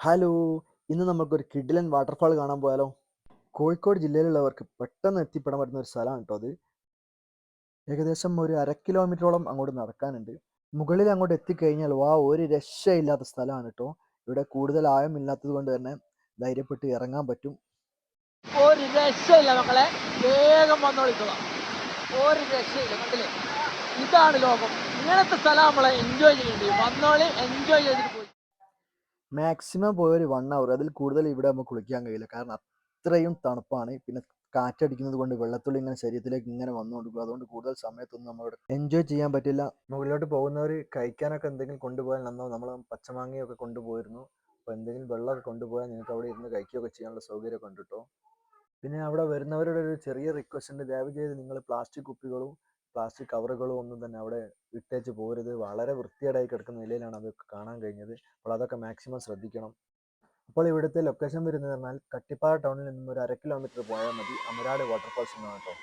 Hello! ഇന്ന് നമുക്കൊരു കിടിലൻ വാട്ടർഫാൾ കാണാൻ പോയാലോ? കോഴിക്കോട് ജില്ലയിലുള്ളവർക്ക് പെട്ടെന്ന് എത്തിപ്പെടാൻ പറ്റുന്ന ഒരു സ്ഥലമാണ് കേട്ടോ അത്. ഏകദേശം ഒരു 1/2 കിലോമീറ്ററോളം അങ്ങോട്ട് നടക്കാനുണ്ട്. മുകളിൽ അങ്ങോട്ട് എത്തിക്കഴിഞ്ഞാൽ ഒരു രക്ഷയില്ലാത്ത സ്ഥലമാണ് കേട്ടോ. ഇവിടെ കൂടുതൽ ആഴമില്ലാത്തത് കൊണ്ട് തന്നെ ധൈര്യപ്പെട്ട് ഇറങ്ങാൻ പറ്റും. ഒരു രക്ഷയില്ല മക്കളെ, വേഗം വന്നോളിക്കുക. ഒരു രക്ഷയില്ല, കണ്ടില്ലേ? ഇതാണ് ലോകം. ഇങ്ങനത്തെ സ്ഥലം നമ്മളെ എൻജോയ് ചെയ്യേണ്ടി. വന്നോളി, എൻജോയ് ചെയ്തിട്ട് പോയി. മാക്സിമം പോയൊരു 1 അവർ, അതിൽ കൂടുതൽ ഇവിടെ നമുക്ക് കുളിക്കാൻ കഴിയില്ല. കാരണം അത്രയും തണുപ്പാണ്. പിന്നെ കാറ്റടിക്കുന്നത് കൊണ്ട് വെള്ളത്തുള്ളി ഇങ്ങനെ ശരീരത്തിലേക്ക് ഇങ്ങനെ വന്നുകൊണ്ടിരിക്കും. അതുകൊണ്ട് കൂടുതൽ സമയത്തൊന്നും നമ്മളിവിടെ എൻജോയ് ചെയ്യാൻ പറ്റില്ല. മുകളിലോട്ട് പോകുന്നവർ കഴിക്കാനൊക്കെ എന്തെങ്കിലും കൊണ്ടുപോയാൽ നന്നാവും. നമ്മൾ പച്ചമാങ്ങയൊക്കെ കൊണ്ടുപോയിരുന്നു. അപ്പോൾ എന്തെങ്കിലും വെള്ളമൊക്കെ കൊണ്ടുപോയാൽ നിങ്ങൾക്ക് അവിടെ ഇരുന്ന് കഴിക്കുകയൊക്കെ ചെയ്യാനുള്ള സൗകര്യമൊക്കെ ഉണ്ട് കേട്ടോ. പിന്നെ അവിടെ വരുന്നവരുടെ ഒരു ചെറിയ റിക്വസ്റ്റ് ഉണ്ട്. ദയവ് ചെയ്ത് നിങ്ങൾ പ്ലാസ്റ്റിക് കുപ്പികളും പ്ലാസ്റ്റിക് കവറുകളും ഒന്നും തന്നെ അവിടെ ഇട്ടേച്ച് പോരുത്. വളരെ വൃത്തികേടായി കിടക്കുന്ന നിലയിലാണ് അതൊക്കെ കാണാൻ കഴിഞ്ഞത്. അപ്പോൾ അതൊക്കെ മാക്സിമം ശ്രദ്ധിക്കണം. അപ്പോൾ ഇവിടുത്തെ ലൊക്കേഷൻ വരുന്നത് പറഞ്ഞാൽ കട്ടിപ്പാറ ടൗണിൽ നിന്നും ഒരു 1/2 കിലോമീറ്റർ പോയാൽ മതി അമരാട് വാട്ടർഫാൾസ് എന്നാണ് കേട്ടോ.